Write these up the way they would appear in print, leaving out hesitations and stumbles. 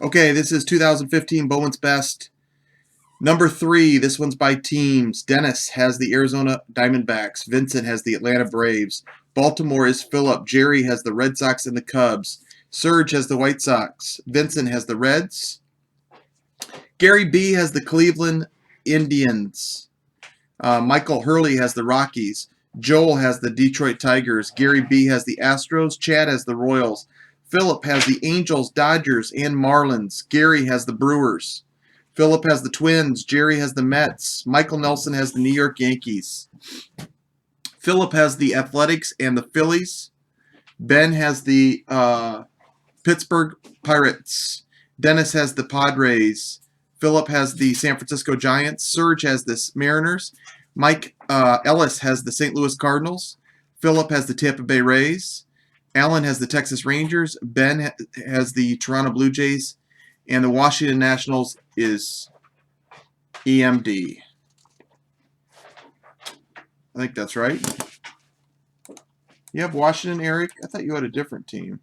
Okay, this is 2015 Bowman's Best. Number 3, this one's by teams. Dennis has the Arizona Diamondbacks. Vincent has the Atlanta Braves. Baltimore is Philip. Jerry has the Red Sox and the Cubs. Serge has the White Sox. Vincent has the Reds. Gary B has the Cleveland Indians. Michael Hurley has the Rockies. Joel has the Detroit Tigers. Gary B has the Astros. Chad has the Royals. Philip has the Angels, Dodgers, and Marlins. Gary has the Brewers. Philip has the Twins. Jerry has the Mets. Michael Nelson has the New York Yankees. Philip has the Athletics and the Phillies. Ben has the Pittsburgh Pirates. Dennis has the Padres. Philip has the San Francisco Giants. Serge has the Mariners. Mike Ellis has the St. Louis Cardinals. Philip has the Tampa Bay Rays. Alan has the Texas Rangers. Ben has the Toronto Blue Jays. And the Washington Nationals is EMD. I think that's right. You have Washington, Eric? I thought you had a different team.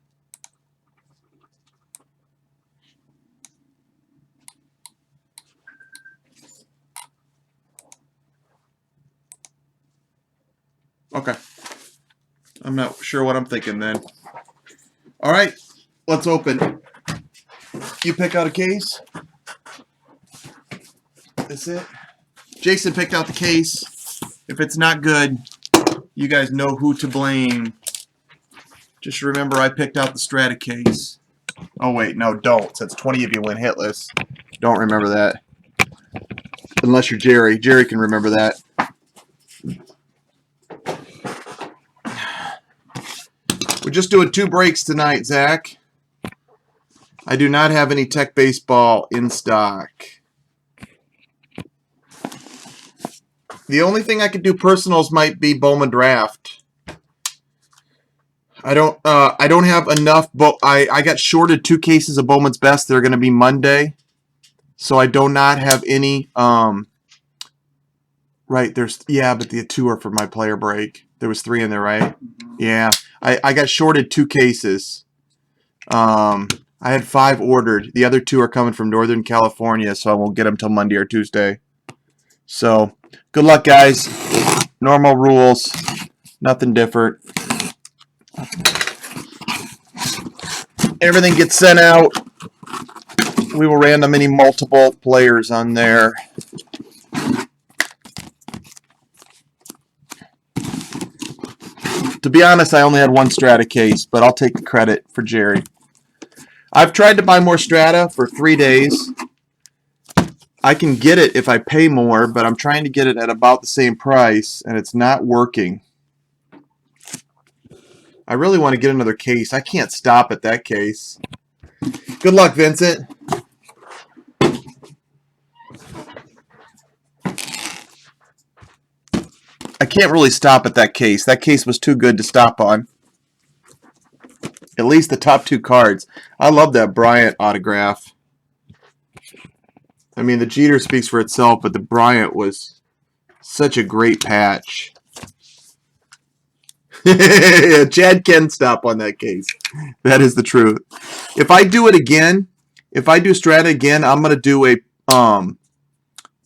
Okay. I'm not sure what I'm thinking then. All right, let's open. You pick out a case. That's it. Jason picked out the case. If it's not good, you guys know who to blame. Just remember I picked out the Strata case. Oh, wait, no, don't. Since 20 of you went hitless. Don't remember that. Unless you're Jerry. Jerry can remember that. We're just doing 2 breaks tonight, Zach. I do not have any Tech Baseball in stock. The only thing I could do personals might be Bowman Draft. I don't have enough, but I got shorted 2 cases of Bowman's Best. They're going to be Monday. So I do not have any right, but the 2 are for my player break. There was 3 in there, right? Yeah. I got shorted 2 cases. I had 5 ordered. The other 2 are coming from Northern California, so I won't get them till Monday or Tuesday. So, good luck, guys. Normal rules. Nothing different. Everything gets sent out. We will random any multiple players on there. To be honest, I only had 1 Strata case, but I'll take the credit for Jerry. I've tried to buy more Strata for 3 days. I can get it if I pay more, but I'm trying to get it at about the same price, and it's not working. I really want to get another case. I can't stop at that case. Good luck, Vincent. I can't really stop at that case. That case was too good to stop on. At least the top 2 cards. I love that Bryant autograph. I mean, the Jeter speaks for itself, but the Bryant was such a great patch. Yeah, Chad can stop on that case. That is the truth. If I do it again, if I do Strata again, I'm going to do a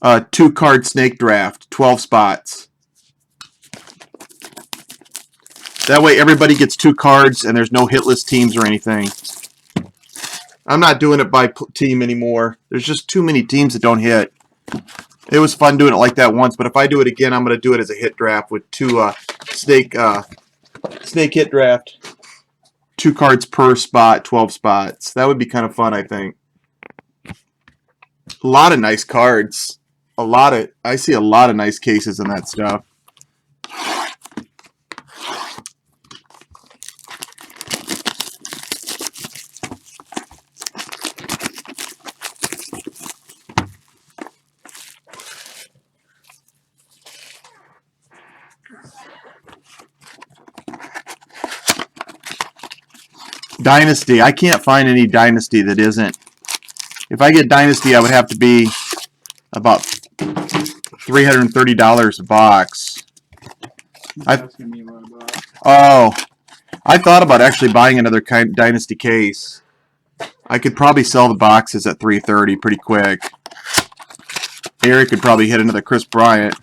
2-card snake draft, 12 spots. That way everybody gets 2 cards and there's no hitless teams or anything. I'm not doing it by team anymore. There's just too many teams that don't hit. It was fun doing it like that once, but if I do it again, I'm going to do it as a hit draft with 2 snake hit draft. 2 cards per spot, 12 spots. That would be kind of fun, I think. A lot of nice cards. I see a lot of nice cases in that stuff. Dynasty. I can't find any Dynasty that isn't. If I get Dynasty, I would have to be about $330 a box. I thought about actually buying another Dynasty case. I could probably sell the boxes at 330 pretty quick. Eric could probably hit another Chris Bryant.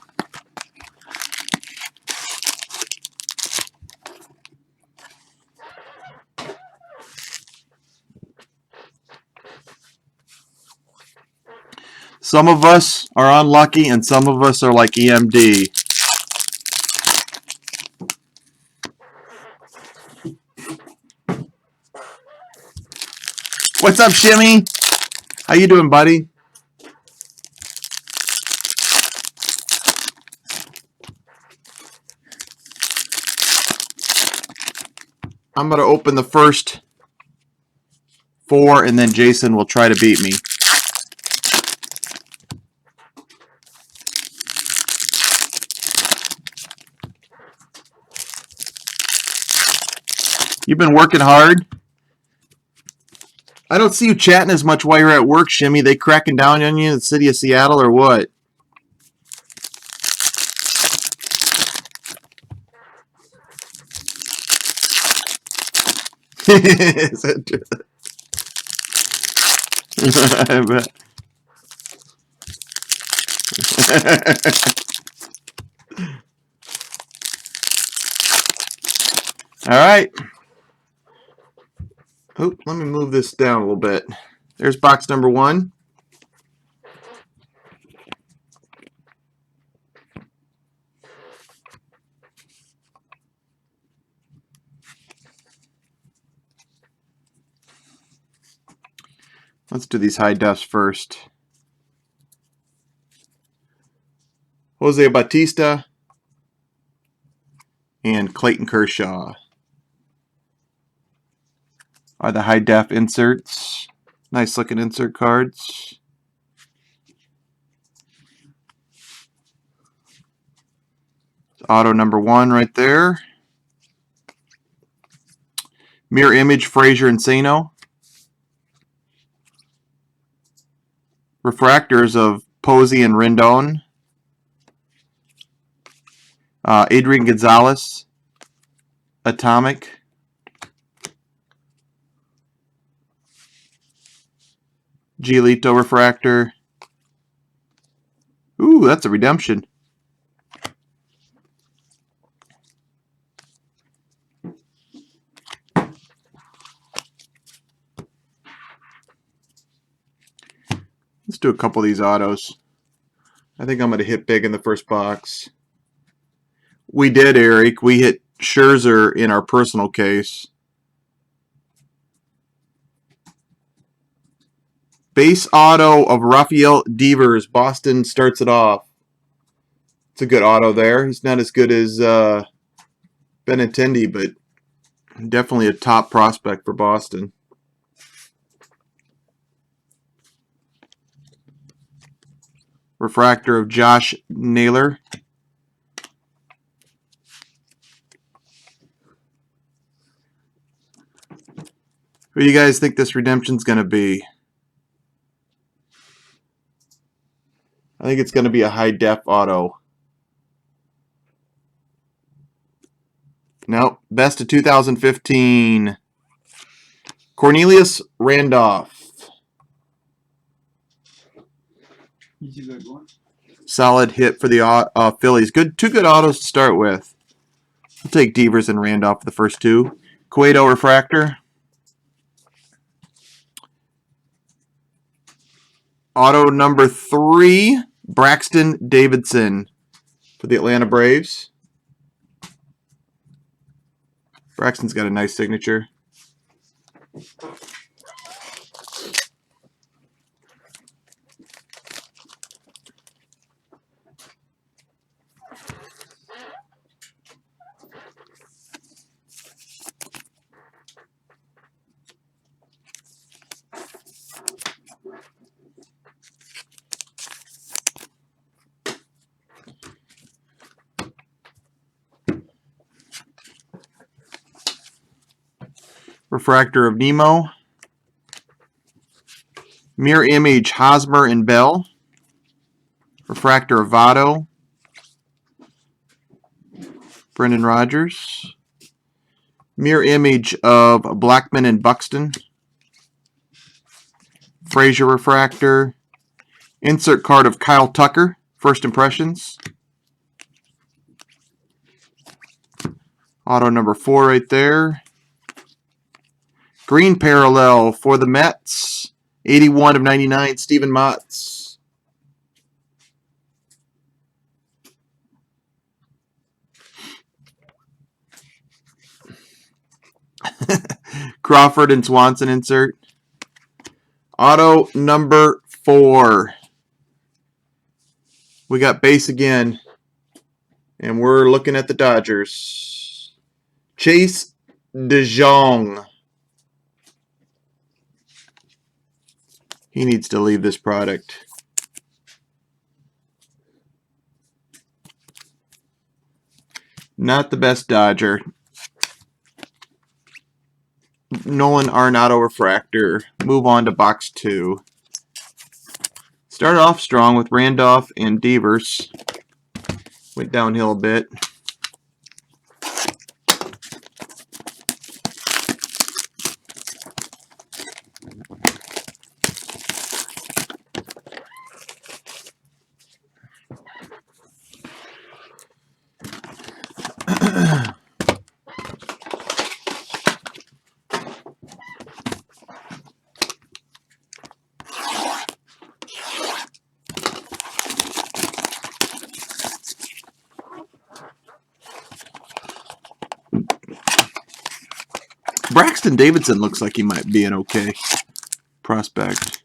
Some of us are unlucky, and some of us are like EMD. What's up, Shimmy? How you doing, buddy? I'm going to open the first 4, and then Jason will try to beat me. You've been working hard. I don't see you chatting as much while you're at work, Shimmy. They cracking down on you in the city of Seattle or what? Is that true? I bet. All right. Oh, let me move this down a little bit. There's box number 1. Let's do these high defs first. Jose Bautista and Clayton Kershaw are the high def inserts. Nice looking insert cards. Auto number 1 right there. Mirror image Frazier and Sano. Refractors of Posey and Rendon. Adrian Gonzalez. Atomic. Giolito refractor. Ooh, that's a redemption. Let's do a couple of these autos. I think I'm going to hit big in the first box. We did, Eric. We hit Scherzer in our personal case. Base auto of Rafael Devers. Boston starts it off. It's a good auto there. He's not as good as Benintendi, but definitely a top prospect for Boston. Refractor of Josh Naylor. Who do you guys think this redemption's going to be? I think it's going to be a high def auto. Nope. Best of 2015. Cornelius Randolph. Solid hit for the Phillies. Two good autos to start with. I'll take Devers and Randolph for the first 2. Cueto refractor. Auto number 3, Braxton Davidson for the Atlanta Braves. Braxton's got a nice signature. Refractor of Nemo. Mirror image Hosmer and Bell. Refractor of Votto. Brendan Rodgers. Mirror image of Blackman and Buxton. Frazier refractor. Insert card of Kyle Tucker, first impressions. Auto number 4 right there. Green parallel for the Mets. 81 of 99, Steven Matz. Crawford and Swanson insert. Auto number 4. We got base again. And we're looking at the Dodgers. Chase DeJong. He needs to leave this product. Not the best Dodger. Nolan Arenado refractor. Move on to box 2. Started off strong with Randolph and Devers. Went downhill a bit. Braxton Davidson looks like he might be an okay prospect.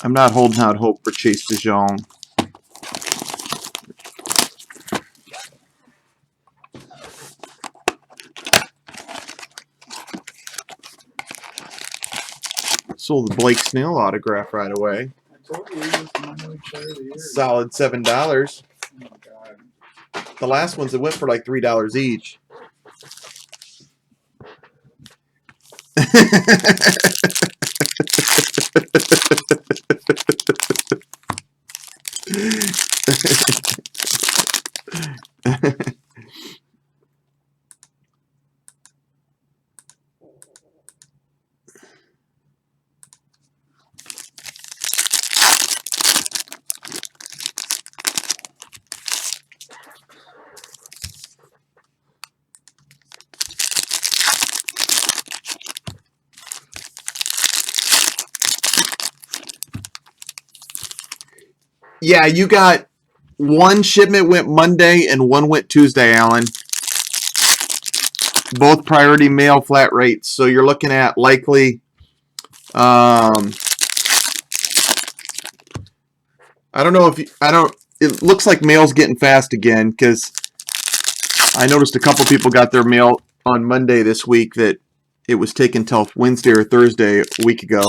I'm not holding out hope for Chase DeJong. Sold the Blake Snell autograph right away. I told you he was my new player of the year. Solid $7. Oh my God. The last ones that went for like $3 each. Yeah, you got one shipment went Monday and one went Tuesday, Alan. Both priority mail flat rates. So you're looking at likely, I don't know if, it looks like mail's getting fast again because I noticed a couple people got their mail on Monday this week that it was taken till Wednesday or Thursday a week ago.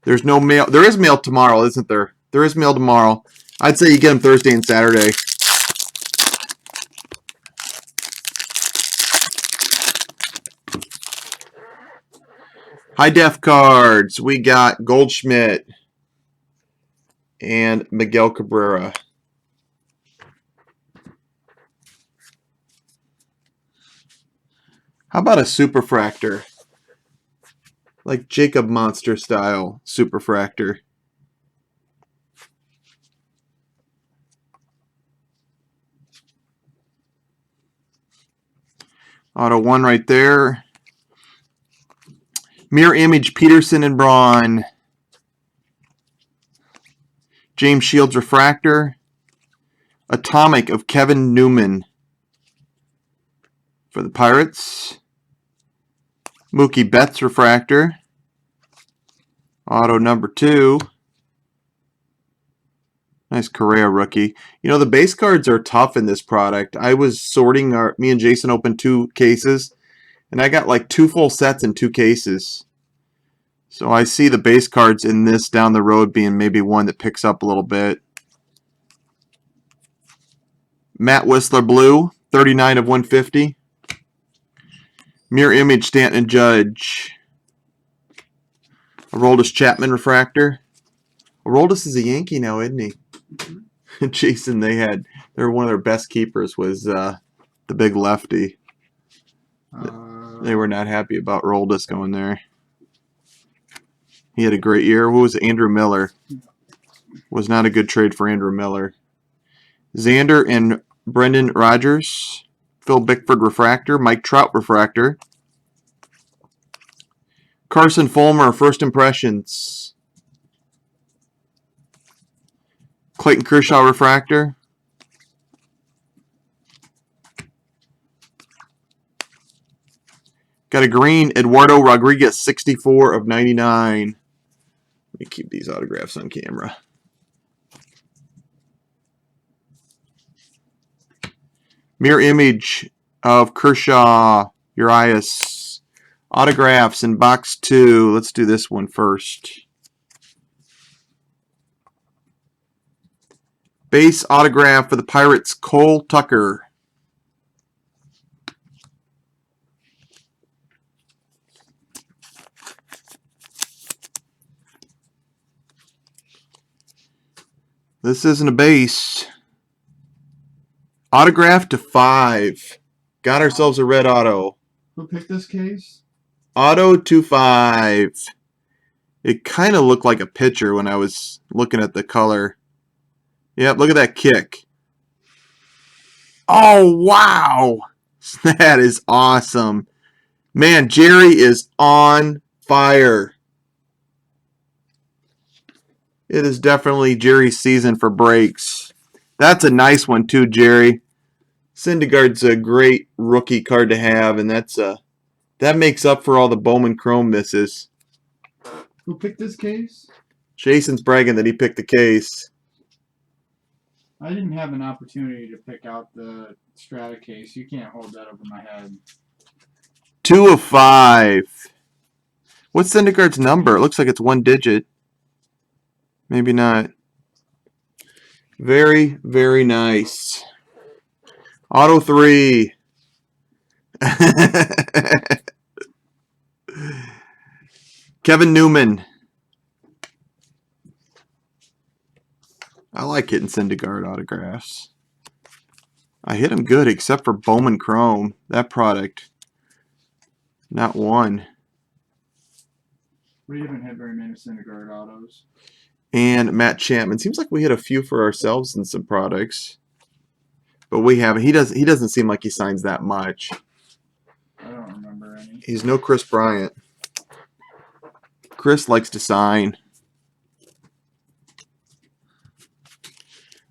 There's no mail. There is mail tomorrow, isn't there? There is mail tomorrow. I'd say you get them Thursday and Saturday. High def cards. We got Goldschmidt and Miguel Cabrera. How about a superfractor? Like Jacob Monster style superfractor. Auto 1 right there. Mirror image Peterson and Braun. James Shields refractor. Atomic of Kevin Newman for the Pirates. Mookie Betts refractor. Auto number 2. Nice Correa rookie. You know, the base cards are tough in this product. I was sorting me and Jason opened 2 cases, and I got like 2 full sets in 2 cases. So I see the base cards in this down the road being maybe one that picks up a little bit. Matt Whistler blue, 39 of 150. Mirror image Stanton and Judge. Aroldis Chapman refractor. Aroldis is a Yankee now, isn't he? Jason, they're one of their best keepers was the big lefty. They were not happy about Roldis going there. He had a great year. Who was it? Andrew Miller? Was not a good trade for Andrew Miller. Xander and Brendan Rodgers. Phil Bickford refractor. Mike Trout refractor. Carson Fulmer first impressions. Clayton Kershaw refractor. Got a green Eduardo Rodriguez 64 of 99. Let me keep these autographs on camera. Mirror image of Kershaw, Urias. Autographs in box 2. Let's do this one first. Base autograph for the Pirates, Cole Tucker. This isn't a base. Autograph to 5. Got ourselves a red auto. Who picked this case? Auto to 5. It kind of looked like a pitcher when I was looking at the color. Yep, look at that kick. Oh, wow. That is awesome. Man, Jerry is on fire. It is definitely Jerry's season for breaks. That's a nice one too, Jerry. Syndergaard's a great rookie card to have, and that makes up for all the Bowman Chrome misses. Who picked this case? Jason's bragging that he picked the case. I didn't have an opportunity to pick out the Strata case. You can't hold that over my head. 2 of 5. What's Syndergaard's number? It looks like it's 1 digit. Maybe not. Very, very nice. Auto 3. Kevin Newman. I like hitting Syndergaard autographs. I hit him good except for Bowman Chrome. That product. Not one. We haven't had very many Syndergaard autos. And Matt Chapman. Seems like we hit a few for ourselves in some products. But we haven't. He doesn't seem like he signs that much. I don't remember any. He's no Chris Bryant. Chris likes to sign.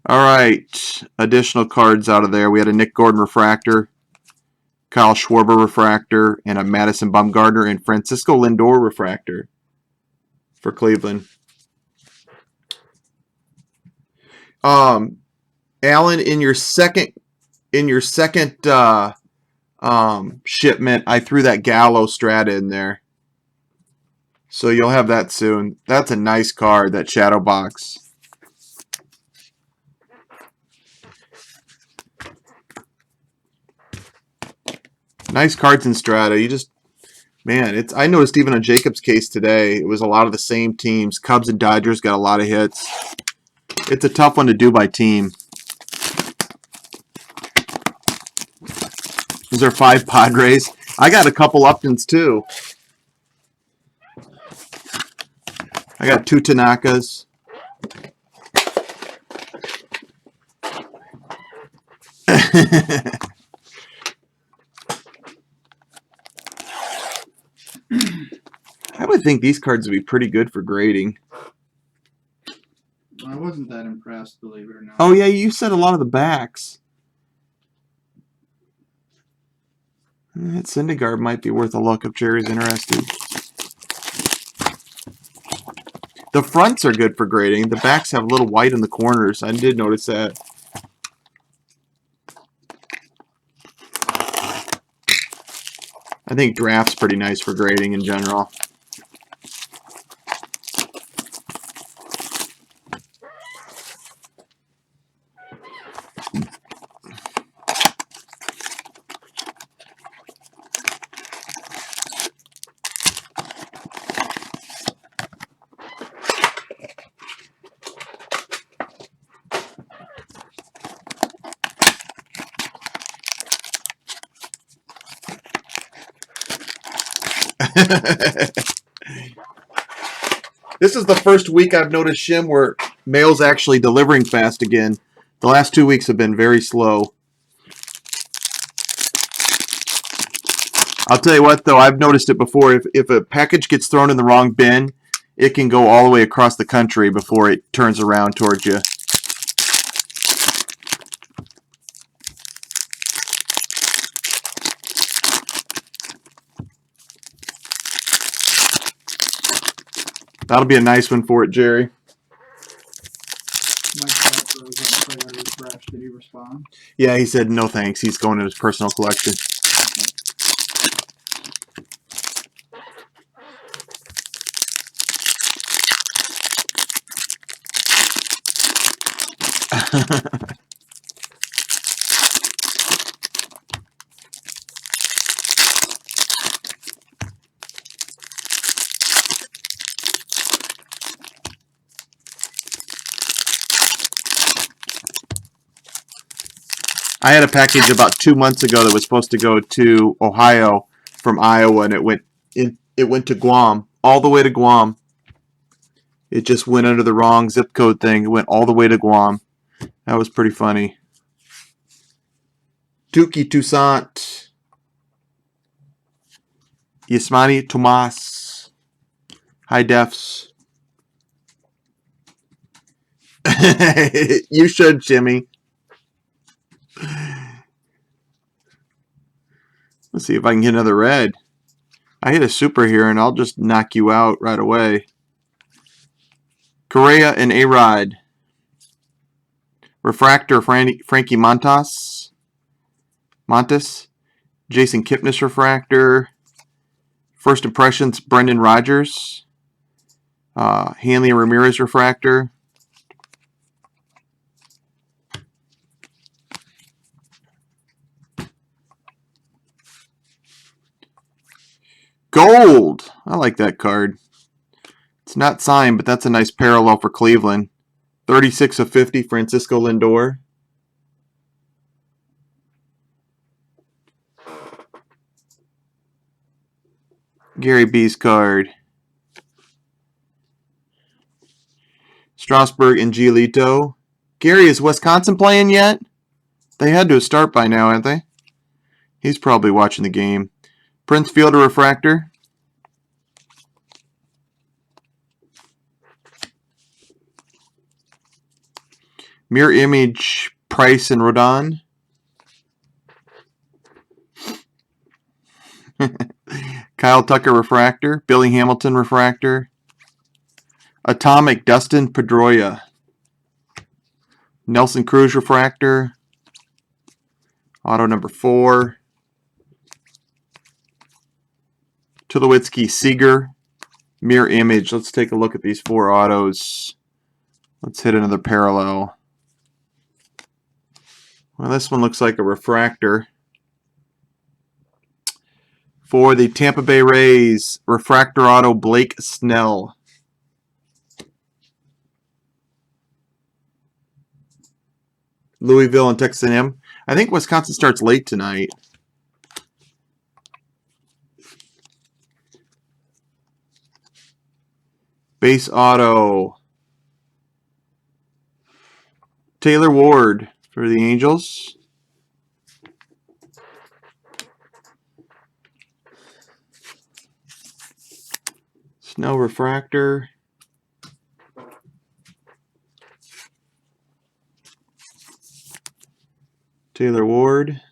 All right. Additional cards out of there. We had a Nick Gordon refractor, Kyle Schwarber refractor, and a Madison Bumgarner and Francisco Lindor refractor for Cleveland. Alan, in your second shipment, I threw that Gallo Strata in there. So you'll have that soon. That's a nice card, that shadow box. Nice cards in Strata. Man, I noticed even on Jacob's case today, it was a lot of the same teams. Cubs and Dodgers got a lot of hits. It's a tough one to do by team. Is there 5 Padres? I got a couple Uptons too. I got 2 Tanakas. I would think these cards would be pretty good for grading. I wasn't that impressed, believe it or not. Oh, yeah, you said a lot of the backs. That Syndergaard might be worth a look if Jerry's interested. The fronts are good for grading. The backs have a little white in the corners. I did notice that. I think draft's pretty nice for grading in general. This is the first week I've noticed, Shim, where mail's actually delivering fast again. The last 2 weeks have been very slow. I'll tell you what, though, I've noticed it before. If a package gets thrown in the wrong bin, it can go all the way across the country before it turns around towards you. That'll be a nice one for it, Jerry. My cat froze up, so I gotta refresh. Did he respond? Yeah, he said no thanks. He's going in his personal collection. I had a package about 2 months ago that was supposed to go to Ohio from Iowa, and it went to Guam, all the way to Guam. It just went under the wrong zip code thing. It went all the way to Guam. That was pretty funny. Tuki Toussaint. Yasmani Tomas. High defs. You should, Jimmy. Let's see if I can get another red. I hit a super here, and I'll just knock you out right away. Correa and A-Rod. Refractor, Frankie Montas. Jason Kipnis refractor. First impressions, Brendan Rodgers. Hanley Ramirez refractor. Gold! I like that card. It's not signed, but that's a nice parallel for Cleveland. 36 of 50, Francisco Lindor. Gary B's card. Strasburg and Giolito. Gary, is Wisconsin playing yet? They had to start by now, hadn't they? He's probably watching the game. Prince Fielder refractor. Mirror image, Price and Rodon. Kyle Tucker refractor. Billy Hamilton refractor. Atomic, Dustin Pedroia. Nelson Cruz refractor. Auto number 4. Tulowitzki Seager. Mirror image. Let's take a look at these 4 autos. Let's hit another parallel. Well, this one looks like a refractor. For the Tampa Bay Rays, refractor auto, Blake Snell. Louisville and Texas A&M. I think Wisconsin starts late tonight. Base auto, Taylor Ward for the Angels. Snell refractor. Taylor Ward.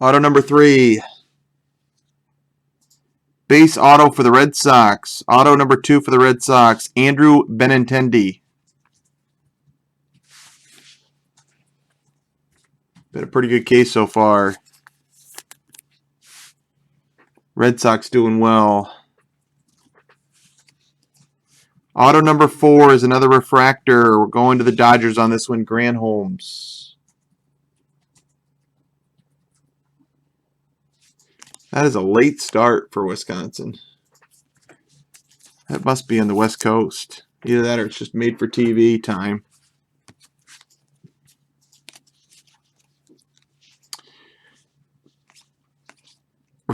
Auto number 3. Base auto for the Red Sox. Auto number 2 for the Red Sox, Andrew Benintendi. Been a pretty good case so far. Red Sox doing well. Auto number 4 is another refractor. We're going to the Dodgers on this one, Grant Holmes. That is a late start for Wisconsin. That must be on the West Coast. Either that or it's just made for TV time.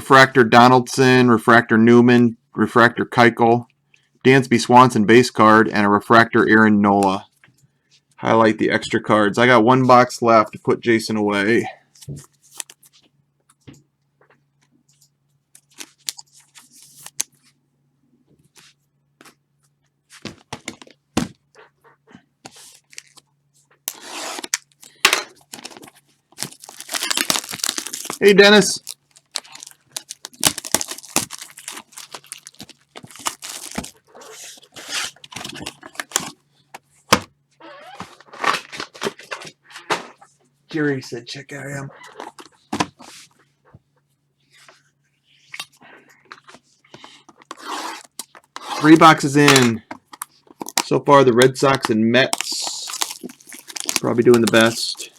Refractor Donaldson, Refractor Newman, Refractor Keuchel, Dansby Swanson base card, and a Refractor Aaron Nola. Highlight the extra cards. I got one box left to put Jason away. Hey, Dennis. Jerry said check out him. Three boxes in. So far, the Red Sox and Mets probably doing the best.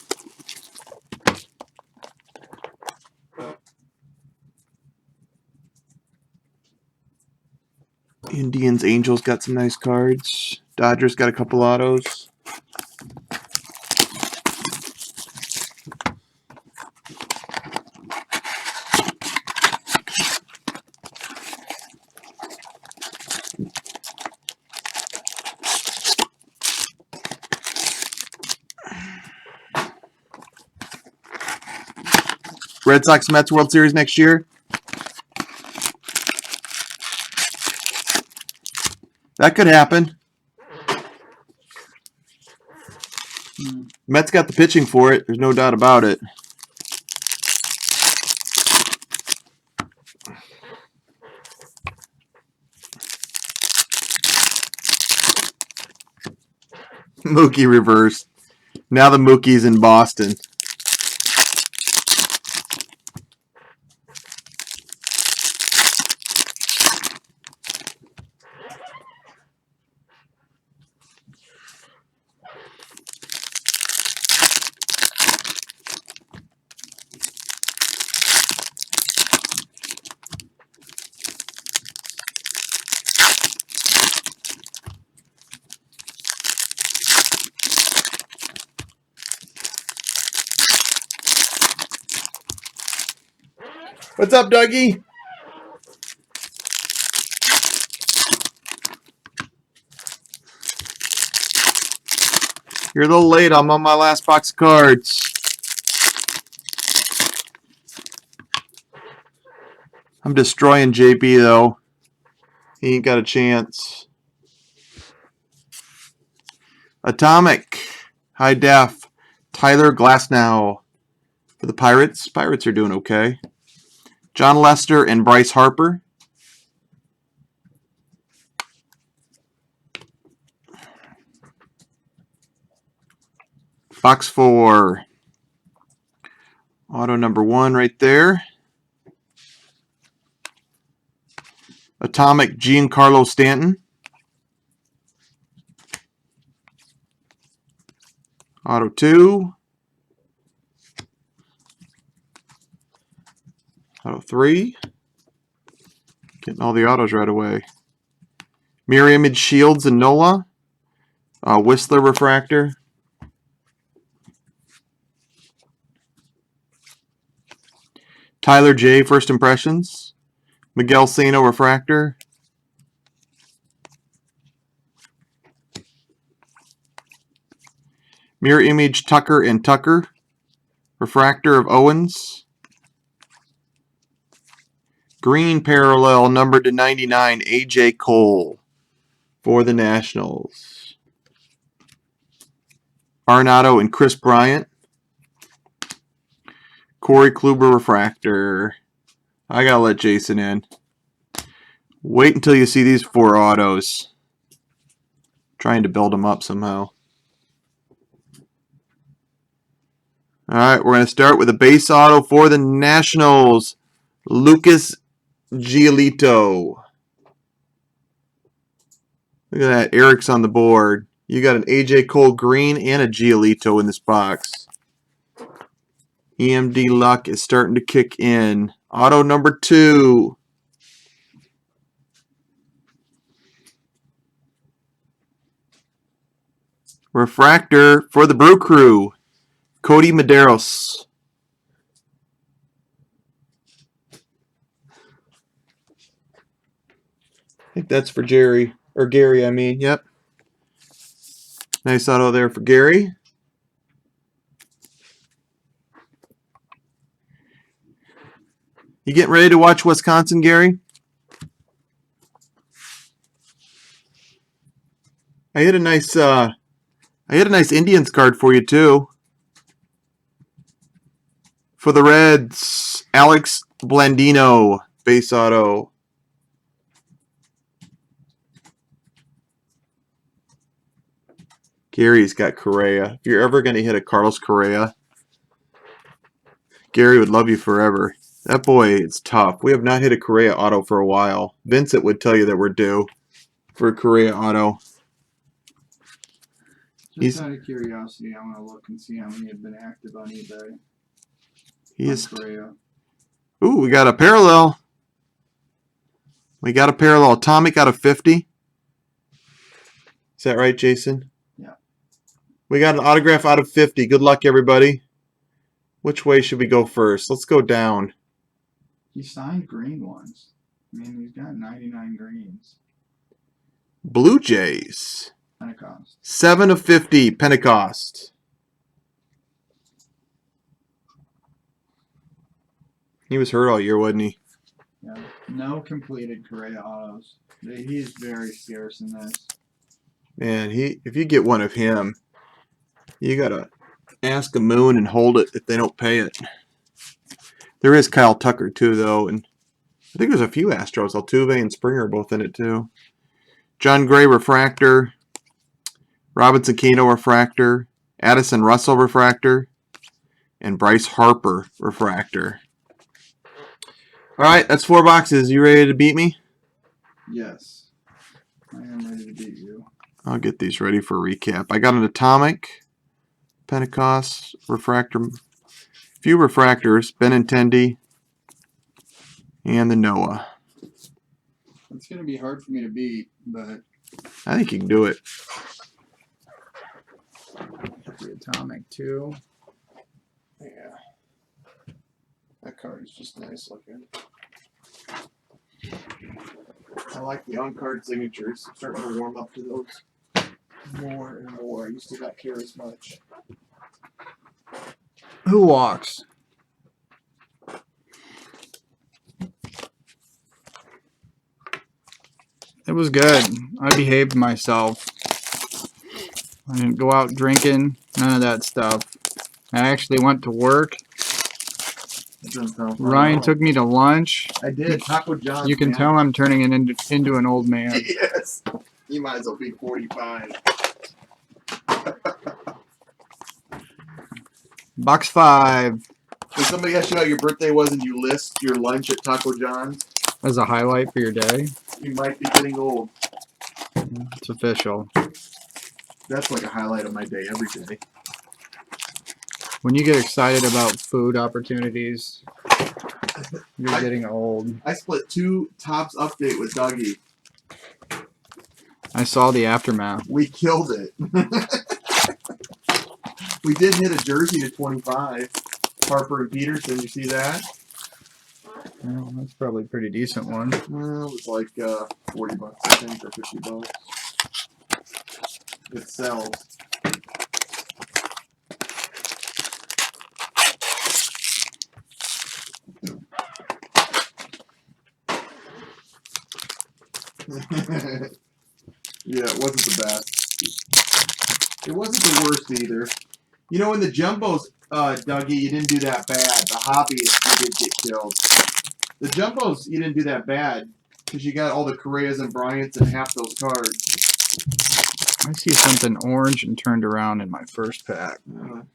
Indians, Angels got some nice cards. Dodgers got a couple autos. Red Sox Mets World Series next year. That could happen. Mets got the pitching for it. There's no doubt about it. Mookie reversed. Now the Mookie's in Boston. What's up, Dougie? You're a little late. I'm on my last box of cards. I'm destroying JP, though. He ain't got a chance. Atomic. High def. Tyler Glasnow. For the Pirates. Pirates are doing okay. John Lester and Bryce Harper. Box 4. Auto number 1 right there. Atomic Giancarlo Stanton. Auto 2. Auto 3. Getting all the autos right away. Mirror Image Shields and Nola. Whistler Refractor. Tyler J. First Impressions. Miguel Sano Refractor. Mirror Image Tucker and Tucker. Refractor of Owens. Green parallel numbered to 99, A.J. Cole for the Nationals. Arenado and Chris Bryant. Corey Kluber Refractor. I gotta let Jason in. Wait until you see these 4 autos. Trying to build them up somehow. Alright, we're going to start with a base auto for the Nationals. Lucas Giolito. Look at that. Eric's on the board. You got an A.J. Cole green and a Giolito in this box. EMD luck is starting to kick in. Auto number 2. Refractor for the Brew Crew. Cody Medeiros. I think that's for Jerry. Or Gary, I mean. Yep. Nice auto there for Gary. You getting ready to watch Wisconsin, Gary? I had a nice Indians card for you too. For the Reds, Alex Blandino, base auto. Gary's got Correa. If you're ever going to hit a Carlos Correa, Gary would love you forever. That boy is tough. We have not hit a Correa auto for a while. Vincent would tell you that we're due for a Correa auto. Just out of curiosity, I want to look and see how many have been active on eBay. Ooh, we got a parallel. We got a parallel. Atomic out of 50. Is that right, Jason? Yeah. We got an autograph out of 50. Good luck, everybody. Which way should we go first? Let's go down. He signed green ones. I mean, he's got 99 greens. Blue Jays. Pentecost. 7 of 50, Pentecost. He was hurt all year, wasn't he? Yeah. No completed Correa autos. He's very scarce in this. Man, if you get one of him, you gotta ask a moon and hold it if they don't pay it. There is Kyle Tucker too, though, and I think there's a few Astros. Altuve and Springer are both in it too. John Gray refractor, Robinson Cano refractor, Addison Russell refractor, and Bryce Harper refractor. All right, that's 4 boxes. You ready to beat me? Yes, I am ready to beat you. I'll get these ready for a recap. I got an Atomic, Pentecost, refractor, few refractors, Benintendi, and the Noah. It's going to be hard for me to beat, but I think you can do it. The Atomic too. Yeah. That card is just nice looking. I like the on-card signatures. I'm starting to warm up to those more and more. I used to not care as much. Who walks? It was good. I behaved myself. I didn't go out drinking. None of that stuff. I actually went to work. Ryan took me to lunch. I did. Taco John's. You can tell I'm turning into an old man. Yes. You might as well be 45. Box 5. Did somebody ask you how your birthday was and you list your lunch at Taco John's? As a highlight for your day. You might be getting old. It's official. That's like a highlight of my day every day. When you get excited about food opportunities, you're getting old. I split 2 Tops update with Dougie. I saw the aftermath. We killed it. We did hit a jersey to 25. Harper and Peterson, you see that? Well, that's probably a pretty decent one. Well, it was like 40 bucks, I think, or 50 bucks. It sells. Yeah, it wasn't the best. It wasn't the worst either. You know, in the Jumbos, Dougie, you didn't do that bad. The Hobbyists, you did get killed. The Jumbos, you didn't do that bad because you got all the Correas and Bryants and half those cards. I see something orange and turned around in my first pack. No,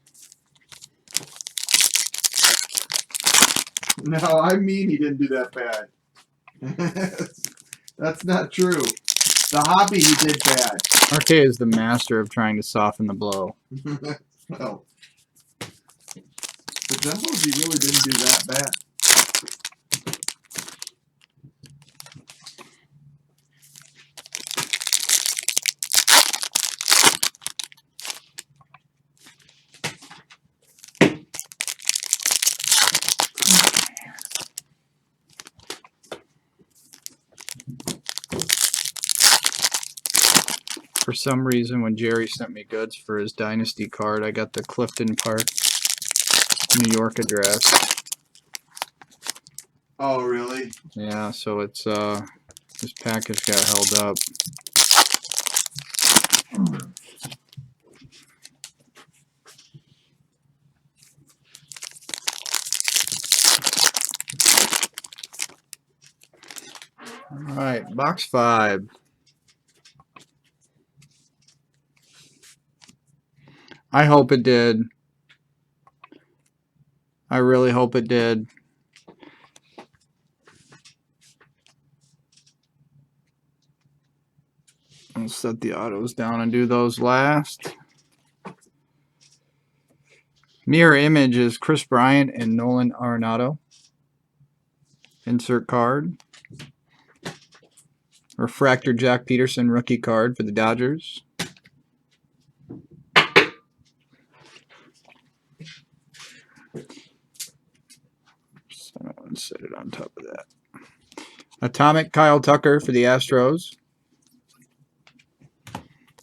I mean he didn't do that bad. That's not true. The hobby he did bad. RK is the master of trying to soften the blow. No. The Jumbos, he really didn't do that bad. For some reason, when Jerry sent me goods for his Dynasty card, I got the Clifton Park, New York address. Oh, really? Yeah, so it's this package got held up. All right, box 5. I hope it did. I really hope it did. I'll set the autos down and do those last. Mirror image is Chris Bryant and Nolan Arenado. Insert card. Refractor Jack Peterson rookie card for the Dodgers. Set it on top of that. Atomic Kyle Tucker for the Astros.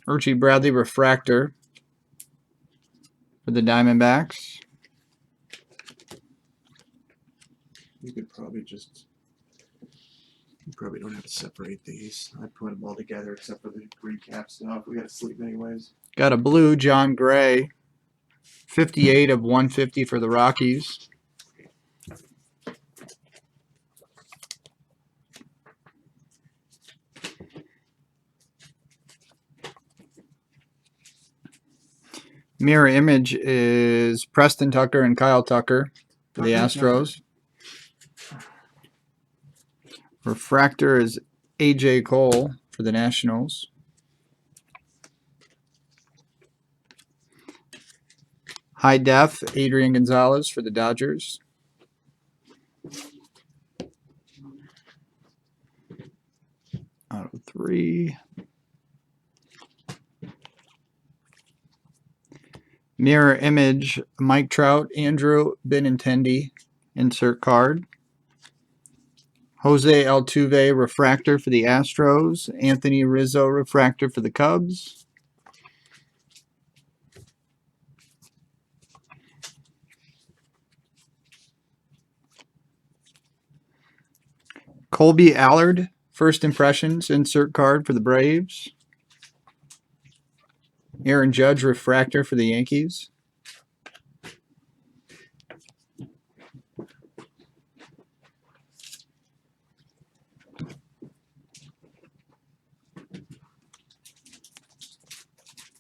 Archie Bradley refractor for the Diamondbacks. You could probably just... You probably don't have to separate these. I put them all together except for the recap stuff. We got to sleep anyways. Got a blue John Gray. 58 of 150 for the Rockies. Mirror image is Preston Tucker and Kyle Tucker for the Astros. Refractor is AJ Cole for the Nationals. High def, Adrian Gonzalez for the Dodgers. Out of 3. Mirror image, Mike Trout, Andrew Benintendi, insert card. Jose Altuve, refractor for the Astros. Anthony Rizzo, refractor for the Cubs. Colby Allard, first impressions, insert card for the Braves. Aaron Judge, refractor for the Yankees.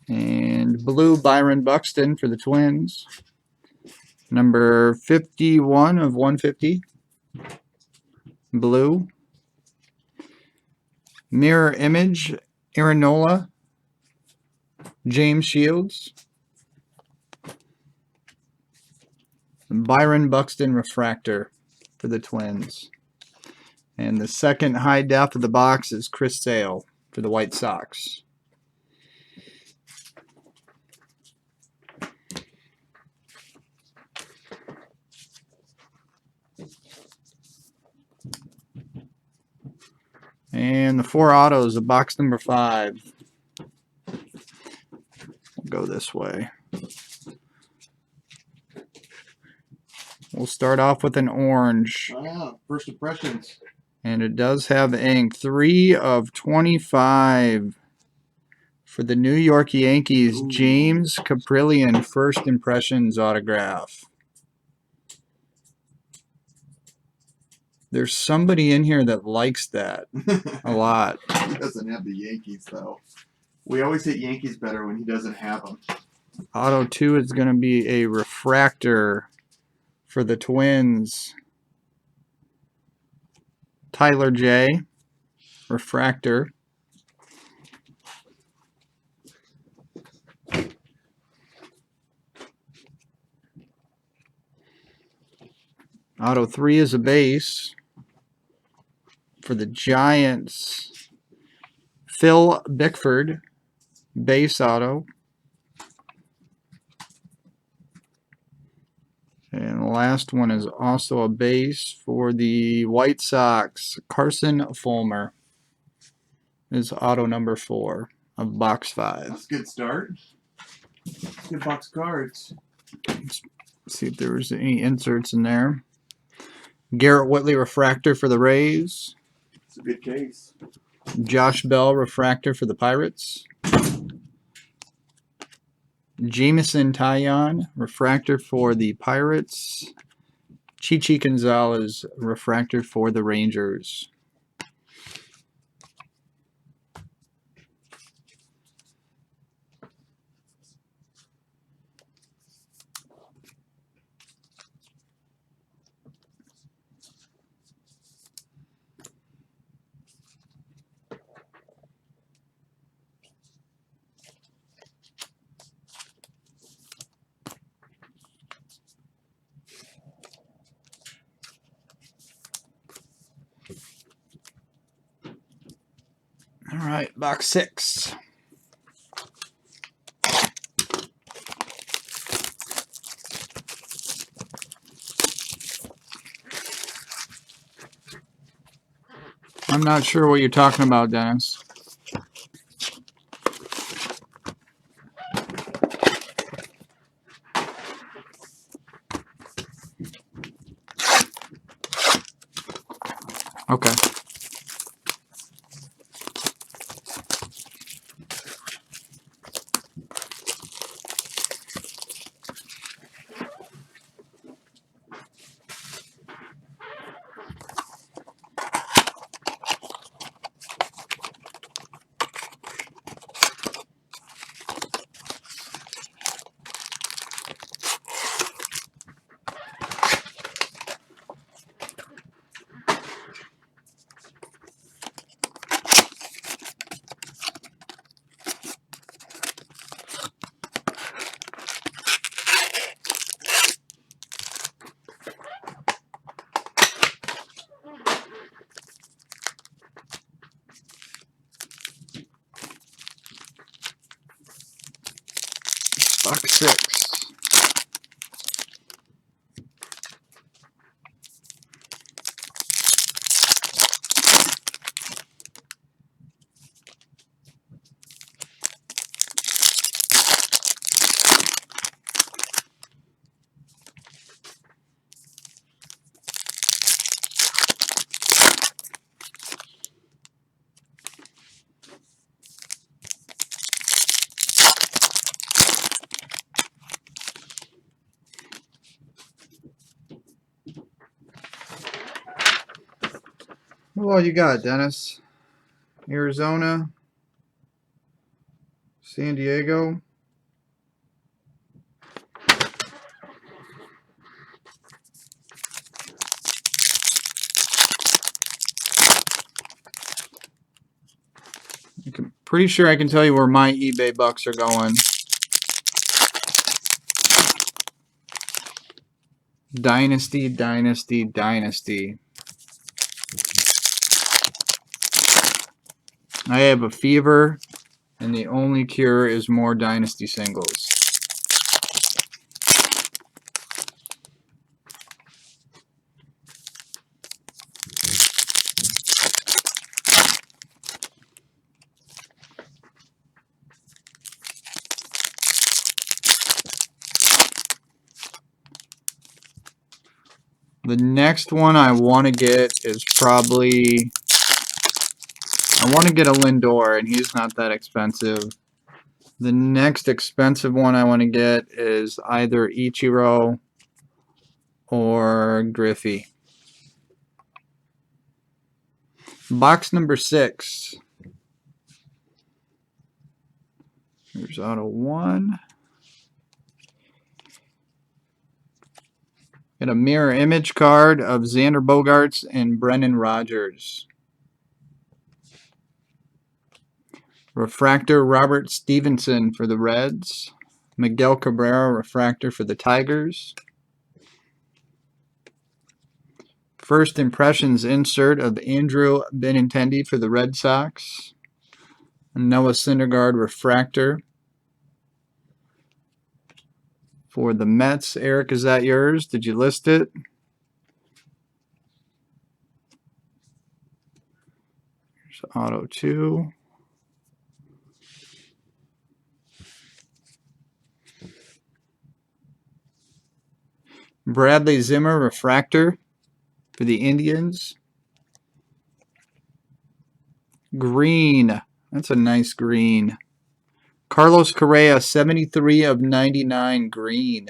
And blue Byron Buxton for the Twins. Number 51 of 150. Blue. Mirror image, Aaron Nola, James Shields. Byron Buxton refractor for the Twins. And the second high def of the box is Chris Sale for the White Sox. And the 4 autos of box number 5. We'll go this way. We'll start off with an orange. Ah, first impressions. And it does have ink. 3 of 25 for the New York Yankees. Ooh. James Caprillion, first impressions autograph. There's somebody in here that likes that a lot. He doesn't have the Yankees, though. We always hit Yankees better when he doesn't have them. Auto 2 is going to be a refractor for the Twins. Tyler J. Refractor. Auto 3 is a base for the Giants. Phil Bickford, base auto. And the last one is also a base for the White Sox. Carson Fulmer is auto number 4. of box 5. That's a good start. Good box of cards. Let's see if there was any inserts in there. Garrett Whitley refractor for the Rays. It's a good case. Josh Bell refractor for the Pirates. Jamison Taillon refractor for the Pirates. Chichi Gonzalez refractor for the Rangers. All right, box 6. I'm not sure what you're talking about, Dennis. Okay. Box 6. What you got, Dennis? Arizona, San Diego. Pretty sure I can tell you where my eBay bucks are going. Dynasty, dynasty, dynasty. I have a fever, and the only cure is more dynasty singles. The next one I want to get is probably... I want to get a Lindor, and he's not that expensive. The next expensive one I want to get is either Ichiro or Griffey. Box number 6. Here's auto 1. Got a mirror image card of Xander Bogaerts and Brendan Rodgers. Refractor Robert Stevenson for the Reds. Miguel Cabrera refractor for the Tigers. First impressions insert of Andrew Benintendi for the Red Sox. Noah Syndergaard refractor for the Mets. Eric, is that yours? Did you list it? Here's auto 2. Bradley Zimmer refractor for the Indians. Green. That's a nice green. Carlos Correa, 73 of 99 green.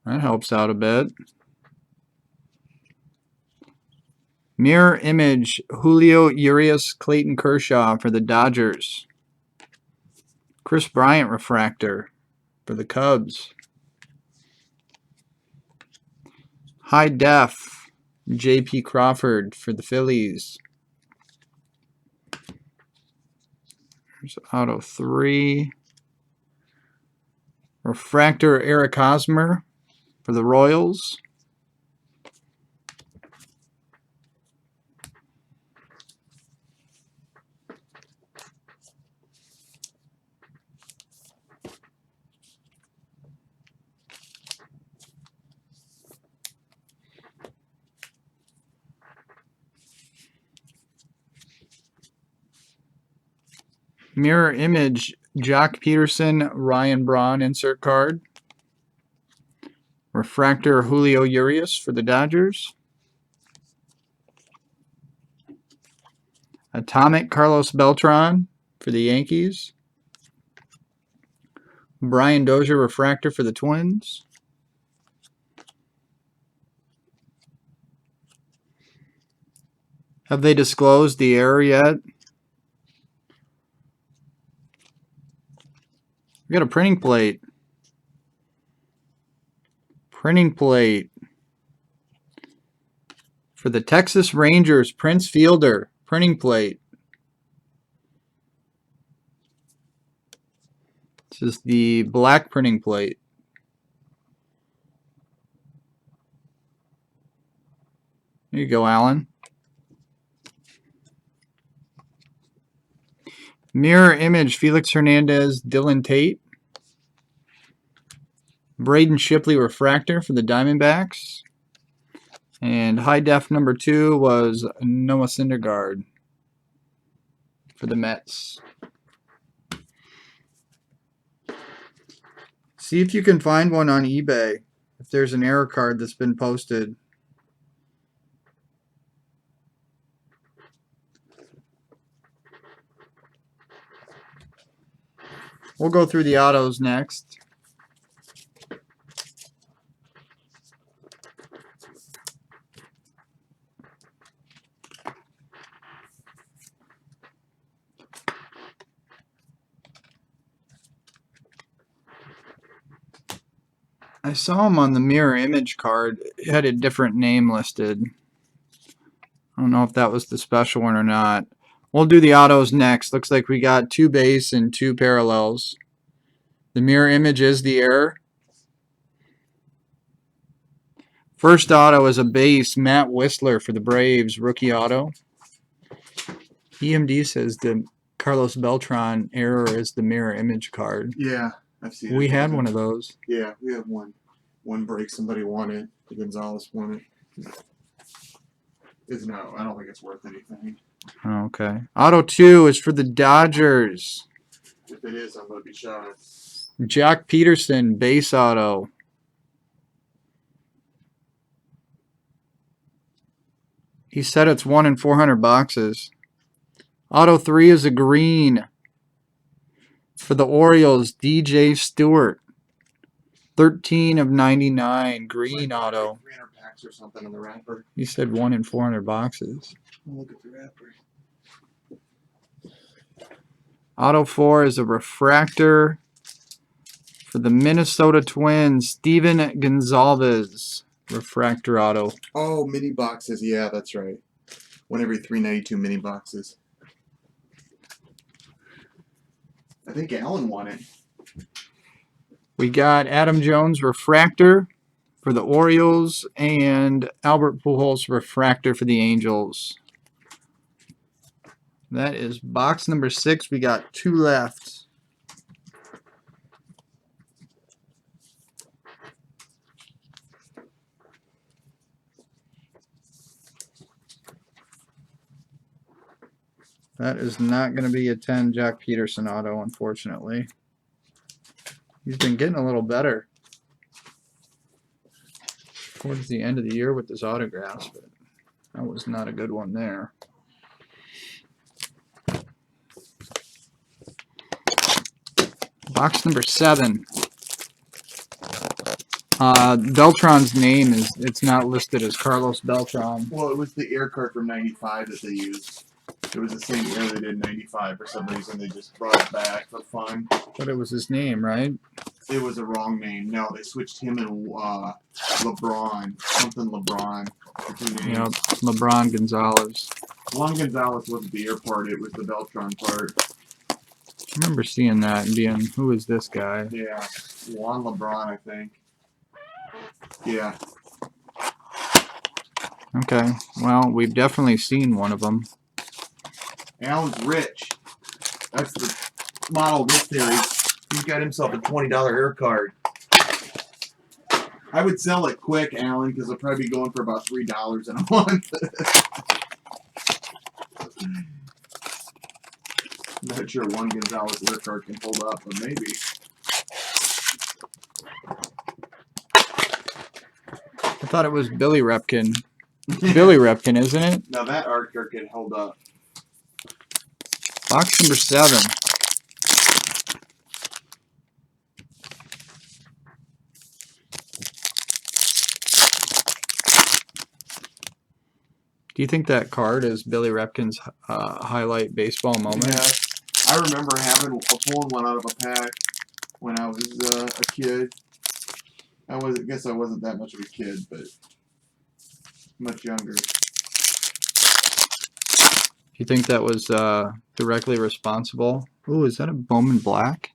That helps out a bit. Mirror image, Julio Urias, Clayton Kershaw for the Dodgers. Chris Bryant refractor for the Cubs. High def, J.P. Crawford for the Phillies. There's auto 3. Refractor, Eric Hosmer for the Royals. Mirror image, Jock Peterson, Ryan Braun insert card. Refractor, Julio Urias for the Dodgers. Atomic, Carlos Beltran for the Yankees. Brian Dozier refractor for the Twins. Have they disclosed the error yet? We got a printing plate. Printing plate for the Texas Rangers, Prince Fielder. Printing plate. This is the black printing plate. There you go, Alan. Mirror image, Felix Hernandez, Dylan Tate. Braden Shipley refractor for the Diamondbacks. And high def number 2 was Noah Syndergaard for the Mets. See if you can find one on eBay, if there's an error card that's been posted. We'll go through the autos next. I saw him on the mirror image card. It had a different name listed. I don't know if that was the special one or not. We'll do the autos next. Looks like we got 2 base and 2 parallels. The mirror image is the error. First auto is a base, Matt Whistler for the Braves, rookie auto. EMD says the Carlos Beltran error is the mirror image card. Yeah, I've seen it. We had one of those. Yeah, we have one. One break, somebody won it. The Gonzalez won it. I don't think it's worth anything. Okay. Auto 2 is for the Dodgers. If it is, I'm going to be shocked. Jock Peterson, base auto. He said it's 1 in 400 boxes. Auto 3 is a green. For the Orioles, DJ Stewart. 13 of 99, green auto. 300 packs or something in the wrapper. He said 1 in 400 boxes. I'll look at the wrapper. Auto 4 is a refractor. For the Minnesota Twins, Steven Gonzalez, refractor auto. Oh, mini boxes. Yeah, that's right. 1 every 392 mini boxes. I think Allen won it. We got Adam Jones refractor for the Orioles and Albert Pujols refractor for the Angels. That is box number 6. We got 2 left. That is not going to be a 10 Jock Peterson auto, unfortunately. He's been getting a little better. towards the end of the year with his autographs, but that was not a good one there. Box number 7. Beltran's name it's not listed as Carlos Beltran. Well, it was the air card from '95 that they used. It was the same year they did '95. For some reason, they just brought it back for fun. But it was his name, right? It was a wrong name. No, they switched him and LeBron. Something LeBron. Yep, LeBron Gonzalez. Juan Gonzalez wasn't the air part. It was the Beltran part. I remember seeing that and being, who is this guy? Yeah, Juan LeBron, I think. Yeah. Okay, well, we've definitely seen one of them. Alan's rich. That's the model of this series. He's got himself a $20 air card. I would sell it quick, Alan, because it'll probably be going for about $3 in a month. I'm not sure one Gonzalez air card can hold up, but maybe. I thought it was Billy Repkin. Billy Repkin, isn't it? Now that art card can hold up. Box number 7. Do you think that card is Billy Repkin's highlight baseball moment? Yeah. I remember pulling one out of a pack when I was a kid. I guess I wasn't that much of a kid, but much younger. Do you think that was directly responsible? Ooh, is that a Bowman Black?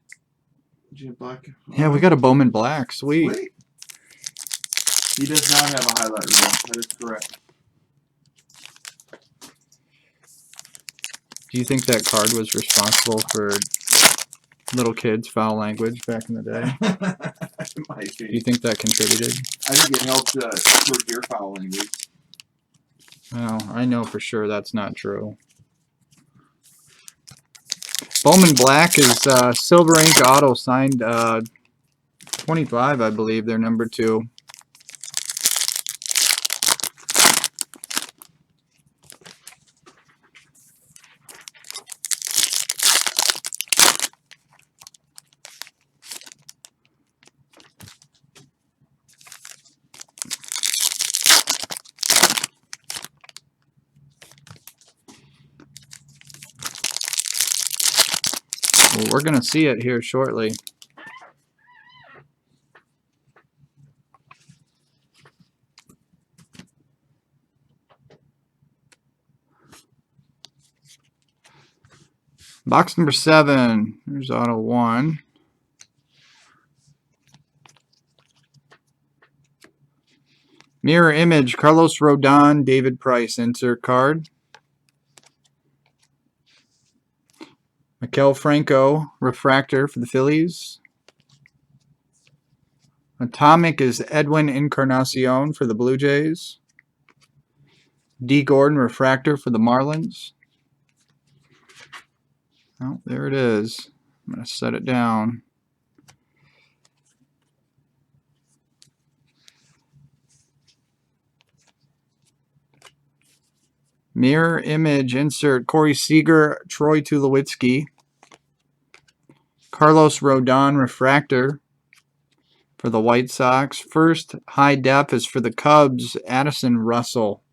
Black? Yeah, we got a Bowman Black. Sweet. Sweet. He does not have a highlight reel. That is correct. Do you think that card was responsible for little kids' foul language back in the day? It might be. Do you think that contributed? I think it helped towards your foul language. Well, I know for sure that's not true. Bowman Black is silver ink auto signed 25, I believe. They're number 2. Well, we're going to see it here shortly. Box number 7. Here's auto 1. Mirror image, Carlos Rodon, David Price, insert card. Maikel Franco, refractor for the Phillies. Atomic is Edwin Encarnacion for the Blue Jays. D. Gordon, refractor for the Marlins. Oh, there it is. I'm going to set it down. Mirror image, insert Corey Seager, Troy Tulowitzki. Carlos Rodon, refractor for the White Sox. First high def is for the Cubs, Addison Russell.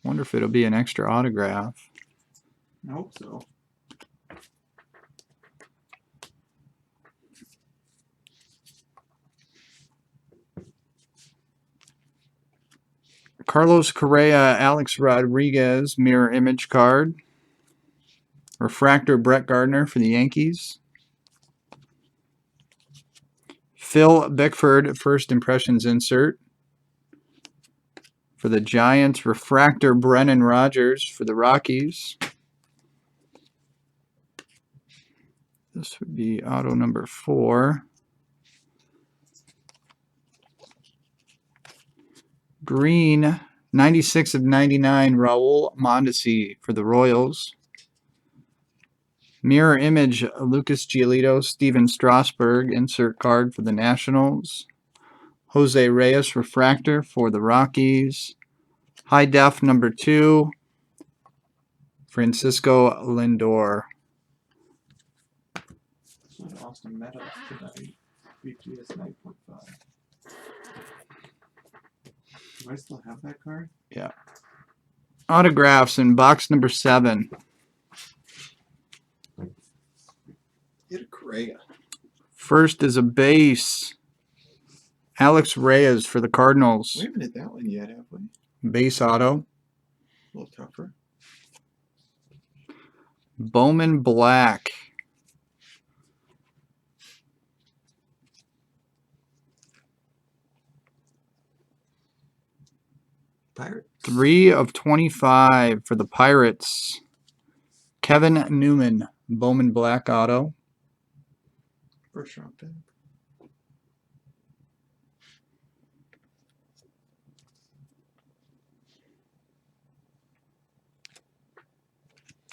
Wonder if it'll be an extra autograph. I hope so. Carlos Correa, Alex Rodriguez, mirror image card. Refractor, Brett Gardner for the Yankees. Phil Bickford, first impressions insert for the Giants. Refractor, Brennan Rodgers for the Rockies. This would be auto number 4. Green, 96 of 99, Raul Mondesi for the Royals. Mirror image, Lucas Giolito, Steven Strasburg, insert card for the Nationals. Jose Reyes refractor for the Rockies. High def number 2, Francisco Lindor. Austin Meadows tonight. BGS 9.5. Do I still have that card? Yeah. Autographs in box number 7. Get a Correa. First is a base. Alex Reyes for the Cardinals. We haven't hit that one yet, have we? Base auto. A little tougher. Bowman Black. Pirates. 3 of 25 for the Pirates. Kevin Newman, Bowman Black auto. First round pick.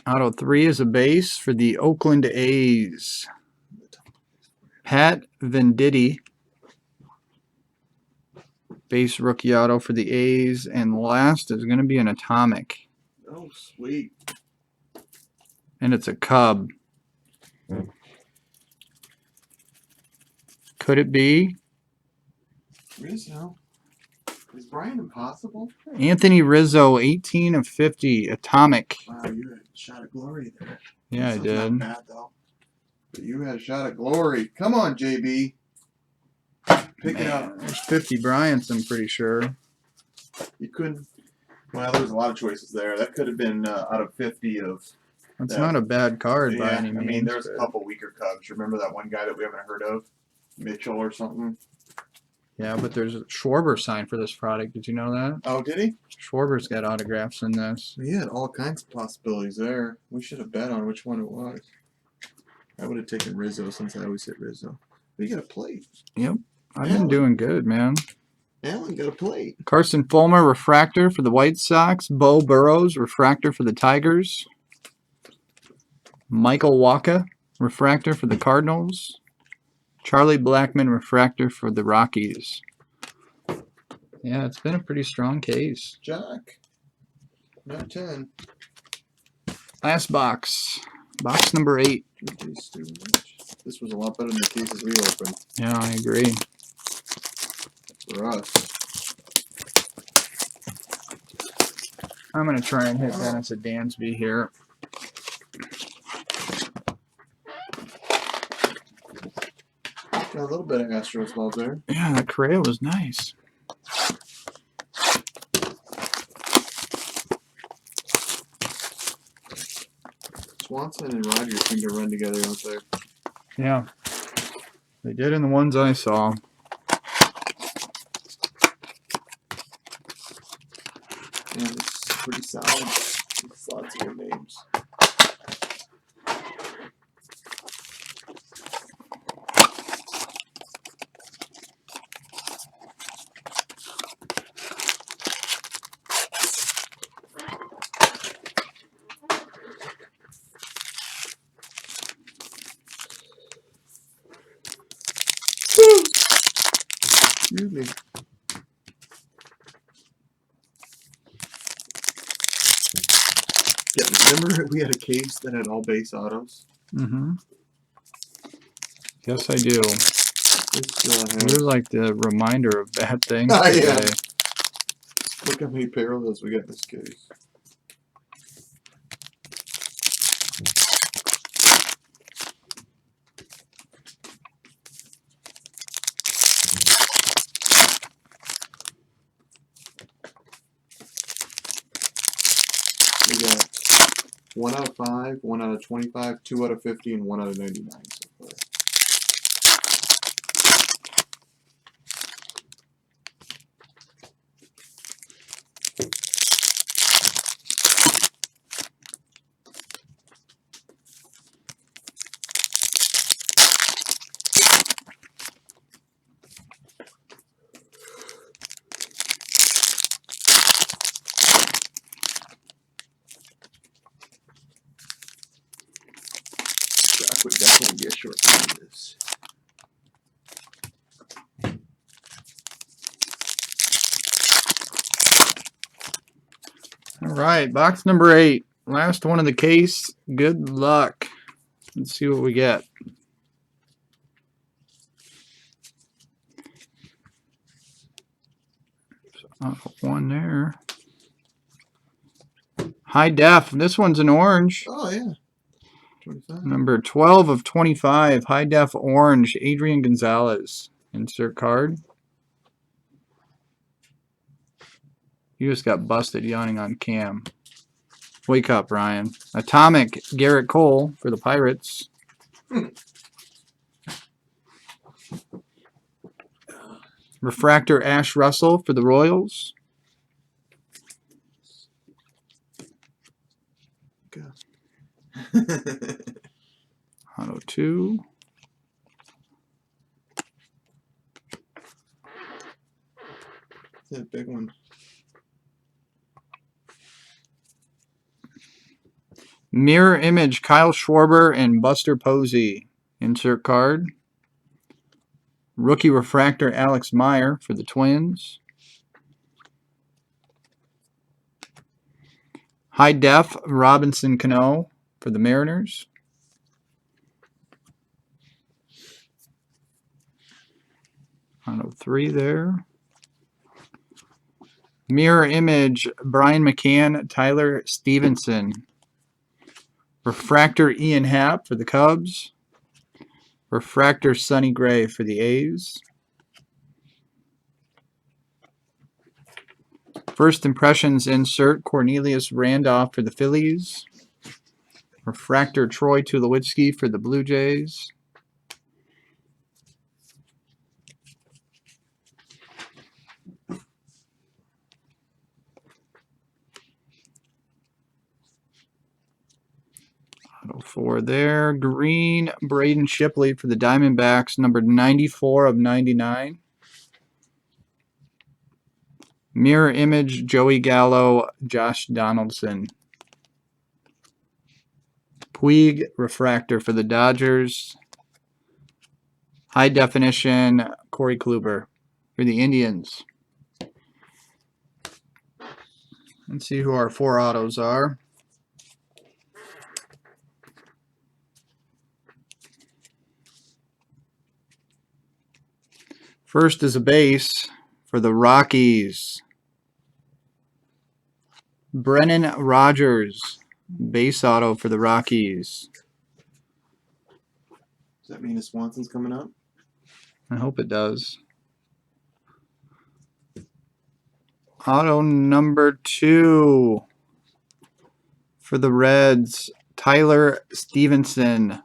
Auto 3 is a base for the Oakland A's. Pat Venditti. Base rookie auto for the A's. And last is going to be an atomic. Oh, sweet. And it's a Cub. Could it be Rizzo. Is Brian impossible? Anthony Rizzo, 18 of 50, atomic? Wow, you had a shot at glory there. Yeah, I That's did. not bad, though. But you had a shot at glory. Come on, JB. Pick it up. There's 50 Bryants, I'm pretty sure. You couldn't. Well, there was a lot of choices there. That could have been out of 50 of. That's not a bad card by any means. I mean, there's a couple weaker Cubs. Remember that one guy that we haven't heard of? Mitchell or something? Yeah, but there's a Schwarber signed for this product. Did you know that? Oh, did he? Schwarber's got autographs in this. He had all kinds of possibilities there. We should have bet on which one it was. I would have taken Rizzo since I always hit Rizzo. We got a plate. Yep. I've been doing good, man. Alan got a plate. Carson Fulmer, refractor for the White Sox. Bo Burrows, refractor for the Tigers. Michael Wacha, refractor for the Cardinals. Charlie Blackmon, refractor for the Rockies. Yeah, it's been a pretty strong case. Jack. Not 10. Last box. Box number 8. This was a lot better than the cases we opened. Yeah, I agree. For us. I'm going to try and hit Dennis at Dansby here. Got a little bit of Astros love there. Yeah, that Correa was nice. Swanson and Rogers seem to run together out there. Yeah. They did in the ones I saw. Yeah, this is pretty solid. There's lots of good names. Excuse me. Yeah, remember we had a case that had all base autos? Mm-hmm. Yes, I do. This, You're like the reminder of bad things Oh, today. yeah. Look how many parallels we got in this case. We got 1 out of 5, 1 out of 25, 2 out of 50, and 1 out of 99 so far. This won't be a short time of this. All right, box number 8. Last one of the case. Good luck. Let's see what we get. One there. High def. This one's an orange. Oh, yeah. 25. Number 12 of 25. High def orange. Adrian Gonzalez. Insert card. You just got busted yawning on cam. Wake up, Ryan. Atomic Garrett Cole for the Pirates. Refractor Ash Russell for the Royals. Auto 2. That's a big one. Mirror image Kyle Schwarber and Buster Posey. Insert card. Rookie refractor Alex Meyer for the Twins. High def Robinson Cano for the Mariners. Auto 3 there. Mirror image Brian McCann, Tyler Stevenson. Refractor Ian Happ for the Cubs. Refractor Sonny Gray for the A's. First impressions insert Cornelius Randolph for the Phillies. Refractor Troy Tulowitzki for the Blue Jays. Auto 4 there. Green Braden Shipley for the Diamondbacks, number 94 of 99. Mirror image Joey Gallo, Josh Donaldson. Puig refractor for the Dodgers. High definition Corey Kluber for the Indians. Let's see who our 4 autos are. First is a base for the Rockies. Brennan Rodgers, base auto for the Rockies. Does that mean the Swanson's coming up? I hope it does. Auto number 2 for the Reds, Tyler Stevenson,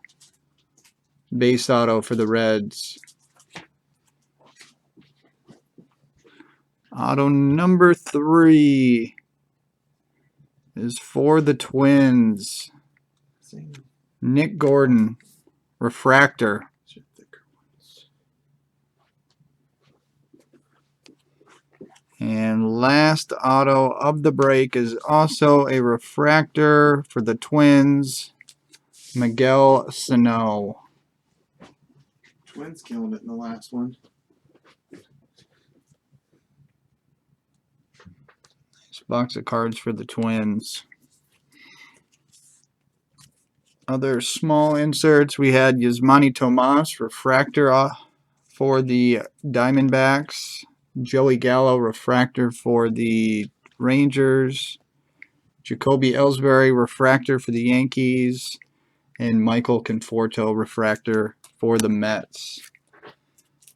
base auto for the Reds. Auto number 3 is for the Twins. Nick Gordon, refractor. And last auto of the break is also a refractor for the Twins, Miguel Sano. Twins killing it in the last one. Box of cards for the Twins. Other small inserts, we had Yasmani Tomas, refractor for the Diamondbacks. Joey Gallo, refractor for the Rangers. Jacoby Ellsbury, refractor for the Yankees. And Michael Conforto, refractor for the Mets.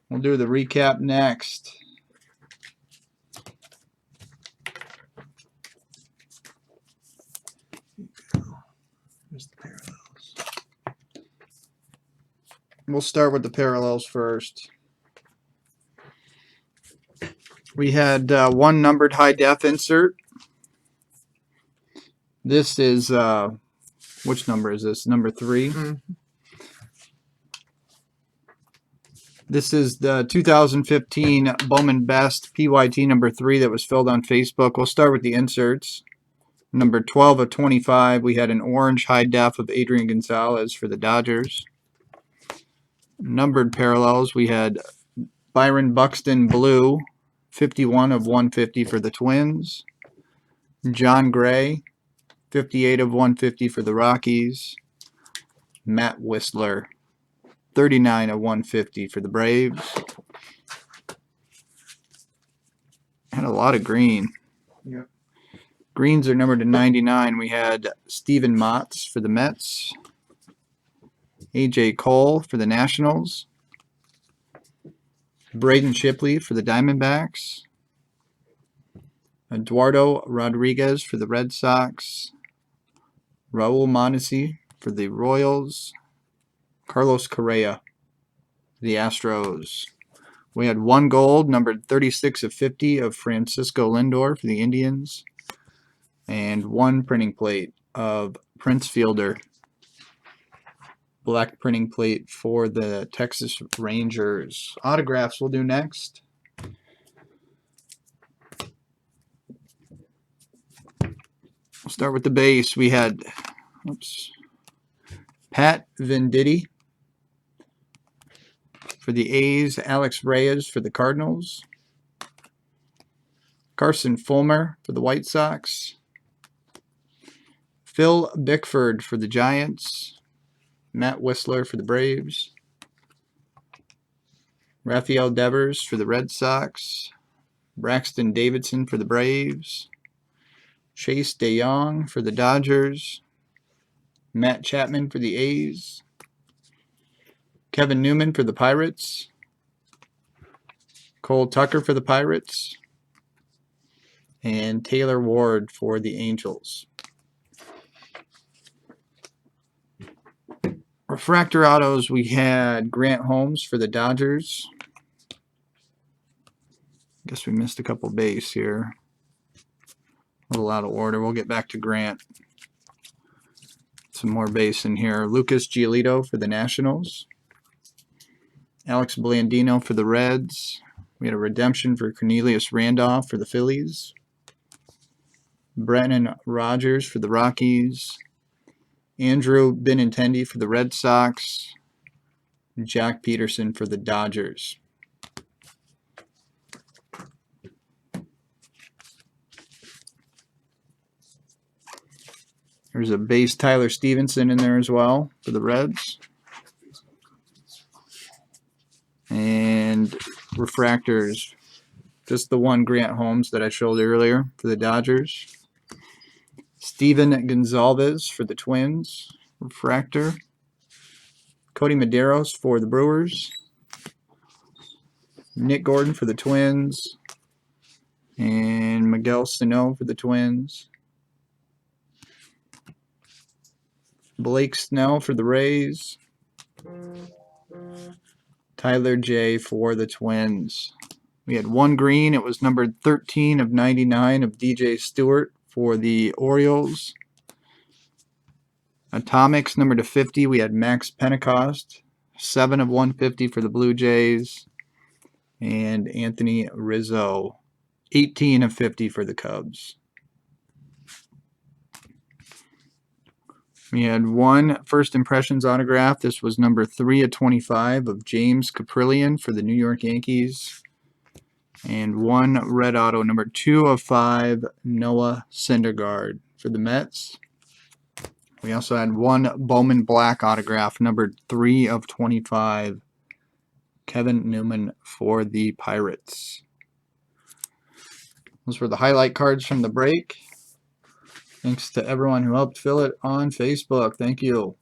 We'll do the recap next. Here's the parallels. We'll start with the parallels first. We had one numbered high def insert. This is, which number is this? Number 3. Mm-hmm. This is the 2015 Bowman Best PYT number 3 that was filled on Facebook. We'll start with the inserts. Number 12 of 25, we had an orange high def of Adrian Gonzalez for the Dodgers. Numbered parallels, we had Byron Buxton blue, 51 of 150 for the Twins. John Gray, 58 of 150 for the Rockies. Matt Whistler, 39 of 150 for the Braves. Had a lot of green. Yep. Greens are numbered to 99. We had Steven Matz for the Mets. A.J. Cole for the Nationals. Braden Shipley for the Diamondbacks. Eduardo Rodriguez for the Red Sox. Raul Mondesi for the Royals. Carlos Correa for the Astros. We had one gold, numbered 36 of 50 of Francisco Lindor for the Indians. And one printing plate of Prince Fielder. Black printing plate for the Texas Rangers. Autographs we'll do next. We'll start with the base. We had Pat Venditti for the A's, Alex Reyes for the Cardinals, Carson Fulmer for the White Sox, Phil Bickford for the Giants, Matt Whistler for the Braves, Rafael Devers for the Red Sox, Braxton Davidson for the Braves, Chase DeYoung for the Dodgers, Matt Chapman for the A's, Kevin Newman for the Pirates, Cole Tucker for the Pirates, and Taylor Ward for the Angels. Refractor autos, we had Grant Holmes for the Dodgers. Guess we missed a couple base here. A little out of order. We'll get back to Grant. Some more base in here. Lucas Giolito for the Nationals. Alex Blandino for the Reds. We had a redemption for Cornelius Randolph for the Phillies. Brennan Rodgers for the Rockies. Andrew Benintendi for the Red Sox. Jack Peterson for the Dodgers. There's a base Tyler Stevenson in there as well for the Reds. And refractors, just the one Grant Holmes that I showed earlier for the Dodgers. Steven Gonzalez for the Twins, refractor. Cody Medeiros for the Brewers. Nick Gordon for the Twins. And Miguel Sano for the Twins. Blake Snell for the Rays. Tyler J for the Twins. We had one green. It was numbered 13 of 99 of DJ Stewart for the Orioles. Atomics numbered to 50. We had Max Pentecost. 7 of 150 for the Blue Jays. And Anthony Rizzo. 18 of 50 for the Cubs. We had one first impressions autograph. This was number 3 of 25 of James Caprillion for the New York Yankees. And one red auto, number 2 of 5, Noah Syndergaard for the Mets. We also had one Bowman black autograph, numbered 3 of 25, Kevin Newman for the Pirates. Those were the highlight cards from the break. Thanks to everyone who helped fill it on Facebook. Thank you.